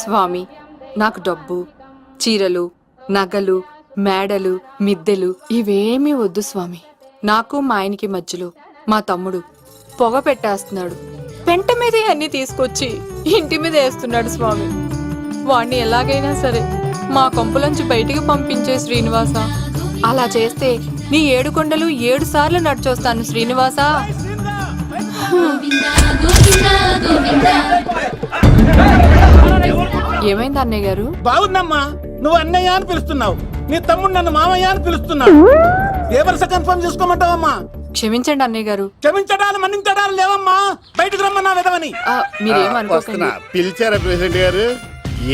స్వామి, నాకు డబ్బు, చీరలు, నగలు, మేడలు, మిద్దెలు ఇవేమీ వద్దు స్వామి. నాకు మా ఆయనకి మధ్యలో మా తమ్ముడు పొగ పెట్టేస్తున్నాడు. పెంట మీద అన్ని తీసుకొచ్చి ఇంటి మీద వేస్తున్నాడు స్వామి. వాణ్ణి ఎలాగైనా సరే మా కొంపలోంచి బయటికి పంపించే శ్రీనివాస. అలా చేస్తే నీ 7 కొండలు 7 సార్లు నడిచొస్తాను శ్రీనివాస. ఏమైంది అన్నయ్య గారు? బాగుందమ్మా, నువ్వు అన్నయ్య అని పిలుస్తున్నావు, నీ తమ్ముడు నన్ను మామయ్య అని పిలుస్తున్నావు. ఏ వరుస కన్ఫర్మ్ చేసుకోమంటావమ్మా? క్షమించండి అన్నయ్య గారు. క్షమించడాలు మన్నించడాలు లేవమ్మా, బయటకు రమ్మన్నా విధవని. మీరేమనుకోకండి. పిలిచారా ప్రెసిడెంట్ గారు?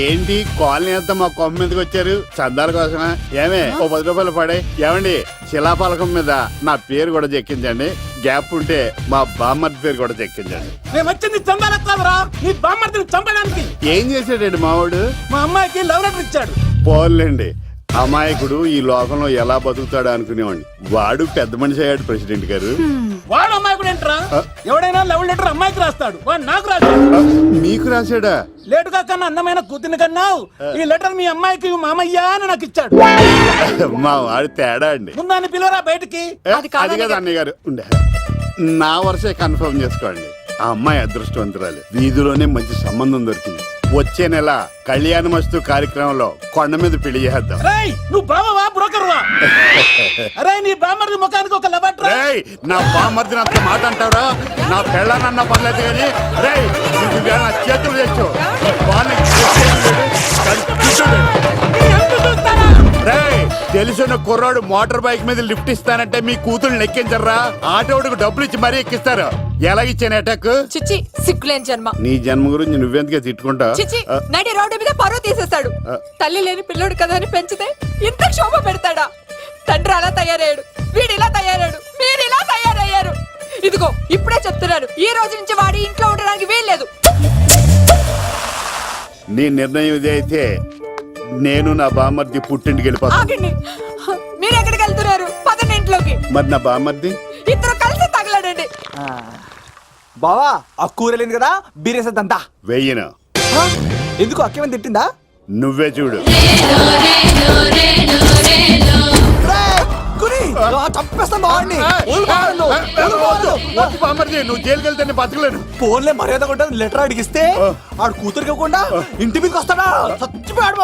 ఏంటి కాలనీ అంతా మా కొమ్మ మీదకి వచ్చారు? చందాల కోసమా? ఏమే ఓ 10 రూపాయలు పడే. ఏమండి, శిలాపలకం మీద నా పేరు కూడా చెక్కించండి. గ్యాప్ ఉంటే మా బామ్మర్ది పేరు కూడా చెక్కించండి. నేను వచ్చింది చందాలకు కాదురా, నీ బామ్మర్దిని చంపడానికి. ఏం చేశాడండి మావాడు? మా అమ్మాయికి లవ్ లెటర్ ఇచ్చాడు. పోన్లేండి, అమాయకుడు ఈ లోకంలో ఎలా బతుకుతాడు అనుకునేవాడిని. వాడు పెద్ద మనిషి అయ్యాడు ప్రెసిడెంట్ గారు. వాడు అమ్మాయికుడు ఏంట్రా? ఎవడైనా లవ్ లెటర్ అమ్మాయికి రాస్తాడు, వాడు నాకు రాశాడు. మీకు రాశాడా? లేటుగా కన్నా అందమైన కూతుని కన్నావు. ఈ లెటర్ మీ అమ్మాయికి మామయ్య అని నాకు ఇచ్చాడు. మా వాడు తేడా అండి. ముందాన్ని పిలవరా బయటికి. అది కదా అన్నయ్య గారు. ఉండే నా వరుసే కన్ఫర్మ్ చేసుకోండి. ఆ అమ్మాయి అదృష్టవంతురాలు. వీధిలోనే మంచి సంబంధం దొరికింది. వచ్చే నెల కళ్యాణమస్తు కార్యక్రమంలో కొండ మీద పెళ్లి చేద్దాం. నువ్వు బావవా బ్రోకర్వా? అరే నీ బామ్మర్ది ముఖానికి ఒక లెటర్. నా బామ్మర్దిని అంత మాట అంటారా? నా పెళ్ళనన్న పర్లేదు కానీ నా చేతులు తెచ్చు. తెలిసిన కుర్రాడు మోటార్ బైక్ మీద లిఫ్ట్ ఇస్తానంటే మీ కూతురు ఎక్కించరా? ఆటోడికి డబ్బులు ఇచ్చి మరీ ఎక్కిస్తారు. ఎలాగిచ్చాను అటాక్? చిచ్చి, సిగ్గులేని జన్మ. నీ జన్మ గురించి నువ్వెందుకే తిట్టుకుంటా? నడి రోడ్డు మీద పరువు తీసేస్తాడు. తల్లి లేని పిల్లోడు కదా అని పెంచితే ఇంత క్షోభ పెడతాడా? తండ్రి అలా తయారయ్యాడు, వీడు ఇలా తయారయ్యాడు, మీరు ఇలా తయారయ్యారు. ఇదిగో ఇప్పుడే చెప్తున్నాను, ఈ రోజు నుంచి వాడి ఇంట్లో ఉండడానికి వీల్లేదు. నీ నిర్ణయం ఇదే అయితే నేను నా బామ్మర్ది పుట్టింటికి వెళ్ళిపోతాను. మీరు ఎక్కడికి వెళ్తున్నారు? పదండి ఇంట్లోకి. మరి నా బామ్మర్ది? ఇద్దరు కలిసి తగలడండి. బావా, ఆ కూరలేదు కదా, బీరేసేద్దంతా. వెయ్యను. ఎందుకు అక్కేమని తిట్టిందా? నువ్వే చూడు. నువ్వు జైలుకి వెళ్తే బతకలేను. ఫోన్లే మర్యాద కొట్టా లెటర్ అడిగిస్తే ఆడు కూతురికి ఇవ్వకుండా ఇంటి మీదకి వస్తాడా? చచ్చిపోయాడు.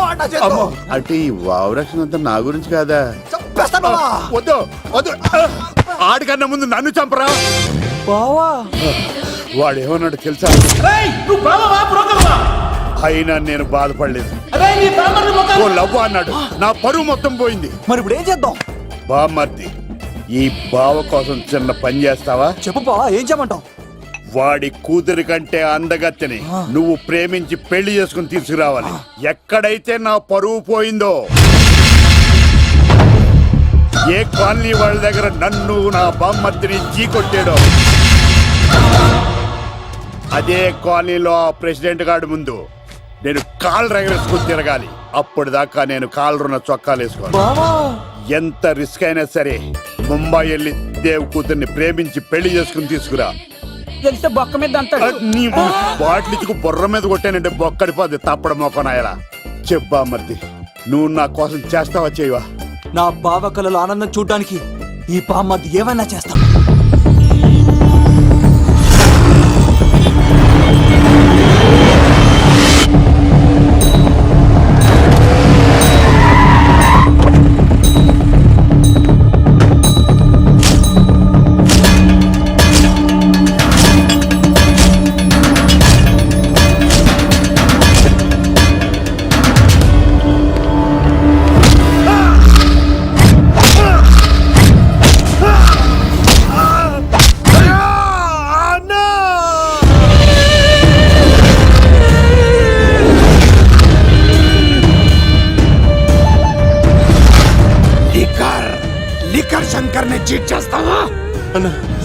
అంటే ఈ వావరక్షణ అంతా నా గురించి కాదా? చంపేస్తాను. వద్దు వద్దు, ఆడికన్నా ముందు నన్ను చంపరా. బావా, వాడు ఏమన్నాడు తెలుసా? అయినా నేను బాధపడలేదు. ఓ లవ్ అన్నాడు, నా పరువు మొత్తం పోయింది. మరి ఇప్పుడు ఏం చేద్దాం? బామ్మర్ది, ఈ బావ కోసం చిన్న పని చేస్తావా? చెప్పు బావా, ఏం చేయమంటావు? వాడి కూతురి కంటే అందగత్తెని నువ్వు ప్రేమించి పెళ్లి చేసుకుని తీసుకురావాలి. ఎక్కడైతే నా పరువు పోయిందో, ఏ కాలనీ వాళ్ళ దగ్గర నన్ను నా బామ్మర్దిని చీకొట్టాడో, అదే కాలనీలో ఆ ప్రెసిడెంట్ గారి ముందు నేను కాళ్ళు రగరేసుకుని తిరగాలి. అప్పుడు దాకా నేను కాళ్ళున్న చొక్కాలు వేసుకోవాలి. ఎంత రిస్క్ అయినా సరే ముంబై వెళ్ళి దేవ్ కూతుర్ని ప్రేమించి పెళ్లి చేసుకుని తీసుకురా. బొక్క మీద నీ బాటిలిచ్చుకు బుర్ర మీద కొట్టానంటే బొక్కడిపోద్ది. తప్పడం మొక్కనాయలా. చెప్పా మర్ది, నువ్వు నా కోసం చేస్తావా చేయవా? నా బావ కళలో ఆనందం చూడడానికి ఈ బామ్మది ఏమైనా చేస్తా. చీట్ చేస్తావా?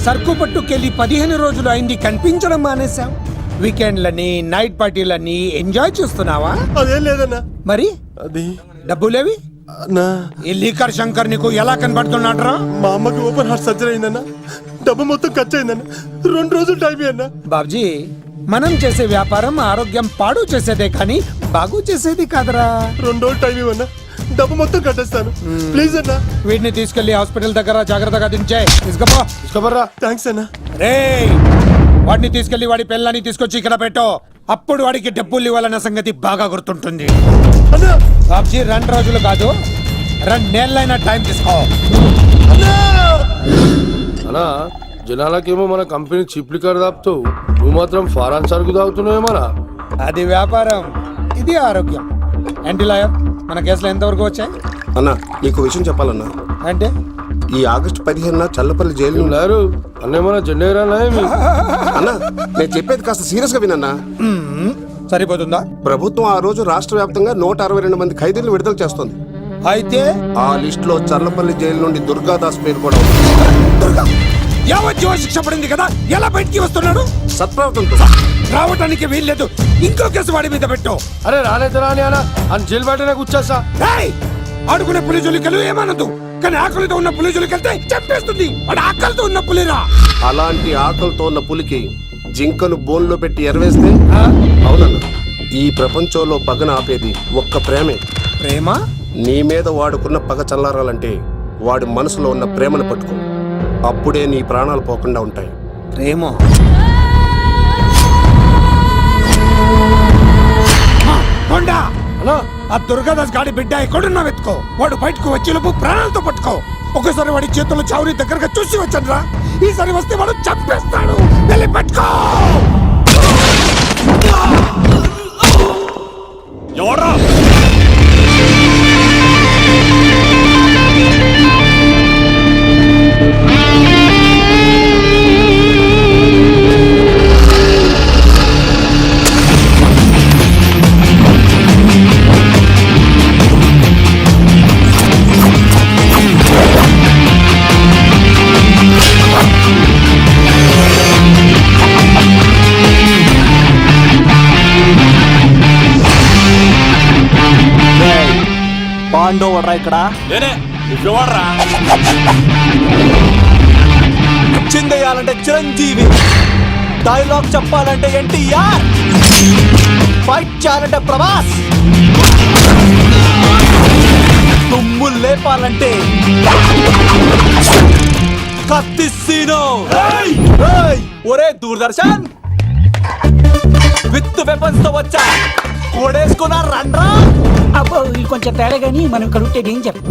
సరుకు పట్టుకెళ్ళి 15 రోజులు అయింది, కనిపించడం మానేశాం. వీకెండ్లని నైట్ పార్టీలని ఎంజాయ్ చేస్తున్నావా? అదేం లేదన్నా. మరి అది డబ్బులేవి? అన్నా ఈ లీకర్ శంకర్ నీకు ఎలా కనబడుతున్నాడ్రా? మా అమ్మకి ఓపెన్ హార్ట్ సర్జరీ అయిందన్న, డబ్బు మొత్తం ఖర్చు అయిందన్న. 2 రోజులు టైం అన్న. బాబ్జీ, మనం చేసే వ్యాపారం ఆరోగ్యం పాడు చేసేదే కానీ బాగు చేసేది కాదరా. 2 రోజులు టైం ఇవ్వన్నా, డబ్బు మొత్తం కట్టేస్తాను. ప్లీజ్ అన్న. వీటిని తీసుకెళ్లి హాస్పిటల్ దగ్గర జాగ్రత్తగా దించాయి. తీసుకుపోరా. థ్యాంక్స్ అన్న. రేయ్, వాడిని తీసుకెళ్లి వాడి పిల్లని తీసుకొచ్చి ఇక్కడ పెట్టు. అప్పుడు వాడికి డబ్బులు ఇవ్వాలన్న సంగతి బాగా గుర్తుంటుంది. అన్నా బాబ్జీ, 2 రోజులు కాదు 2 నెలలైనా టైం తీసుకో. అన్నా జనాలకేమో మన కంపెనీ చీప్ లిక్కర్ తాపుతావు, నువ్వు మాత్రం ఫారెన్ సరుకు తాగుతున్నావేమన్నా? అది వ్యాపారం, ఇది ఆరోగ్యం. ఏంటి లాయర్, మన కేసులో ఎంతవరకు వచ్చాయి? అన్నా నీకు విషయం చెప్పాలన్నా. అంటే ఈ ఆగస్టు 15న చల్లపల్లి జైలు లేరు అన్నేమన్నా జెండేరానా ఏమి? అన్నా నేను చెప్పేది కాస్త సీరియస్ గా వినన్నా. సరిపోతుందా? ప్రభుత్వం ఆ రోజు రాష్ట్ర వ్యాప్తంగా 162 మంది ఖైదీలను విడుదల చేస్తోంది. అయితే ఆ లిస్ట్ లో చల్లపల్లి జైలు నుండి దుర్గాదాస్ పేరు కూడా ఉంది. యావజ్జీవ శిక్ష పడింది కదా, ఎలా బయటికి వస్తున్నాడు? సత్ప్రవర్తనతో రావటానికి వీల్లేదు. ఇంకో కేసు వాడి మీద పెట్టు. అరే రాలేదు రాని అన్న అని జైలు బయటనే కూర్చోసా. ఏయ్! ఆడుకునే పులిజులికలు ఏమనదు, కానీ ఆకలితో ఉన్న పులిజులికెళ్తే చంపేస్తుంది. వాడు ఆకలితో ఉన్న పులిరా. అలాంటి ఆకలితో ఉన్న పులికి జింకను బోన్లో పెట్టి ఎరవేస్తే అవునన్నా, ఈ ప్రపంచంలో పగన ఆపేది ఒక్క ప్రేమే. ప్రేమ? నీ మీద వాడుకున్న పగ చల్లారాలంటే వాడి మనసులో ఉన్న ప్రేమను పట్టుకో. అప్పుడే నీ ప్రాణాలు పోకుండా ఉంటాయి. ప్రేమ? కొండా అన్నా ఆ దుర్గాదాస్ గాడి బిడ్డ ఎక్కడున్నా వెతుకో. వాడు బయటకు వచ్చేలోపు ప్రాణాలతో పట్టుకో. ఒకసారి వాడి చేతుల్లో చౌరి దగ్గరగా చూసి వచ్చానురా. ఈసారి వస్తే వాడు చంపేస్తాడు. వెళ్ళి పట్టుకో. ఎవరా పాండవరా ఇక్కడ? నేనే. నువ్వెవర్రా? చిందేయాలంటే చిరంజీవి, డైలాగ్ చెప్పాలంటే ఎన్టీఆర్, ఫైట్ చేయాలంటే ప్రభాస్, తుమ్ము లేపాలంటే కత్తి సీను. ఒరే దూరదర్శన్, విత్ వెపన్స్ తో వచ్చా, కోడేసుకున్నా రండ్రా. అబ్బో ఇది కొంచెం తేడా కానీ మనం ఇక్కడ ఉంటే ఏం చెప్ప.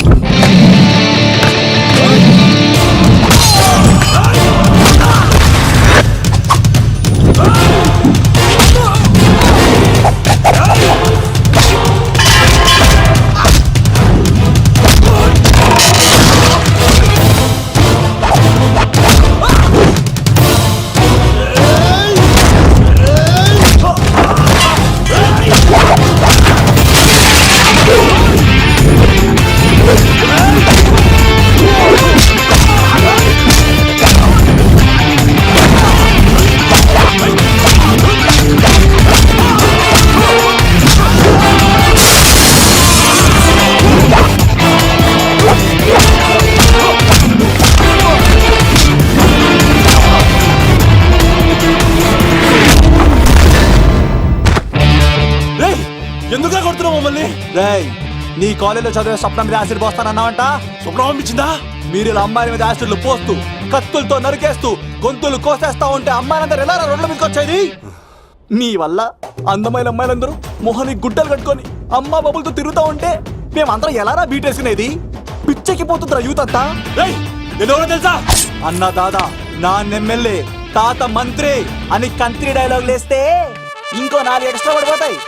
ఎందుకు కొడుతున్నావు మమ్మల్ని? రేయ్, నీ కాలేజీలో చదివే స్వప్నం మీద యాసిడ్ పోస్తానన్నావంట. స్వప్నం పంపించిందా? మీరు ఇలా అమ్మాయిల మీద యాసిడ్లు పోస్తూ, కత్తులతో నరికేస్తూ, గొంతులు కోసేస్తా ఉంటే అమ్మాయిలందరూ ఎలా రోడ్ల మీదకి వచ్చేది? మీ వల్ల అందమైన అమ్మాయిలందరూ మొహానికి గుడ్డలు కట్టుకొని అమ్మా బాబులతో తిరుగుతూ ఉంటే మేమందరం ఎలారా బీటేసుకునేది? పిచ్చెక్కి పోతుందిరా యూత్ అంతా. తెలుసా? అన్న దాదా, నా ఎమ్మెల్యే, తాత మంత్రి అని కంత్రి డైలాగ్ లేస్తే ఇంకో 4 ఎక్స్ట్రా పడిపోతాయి.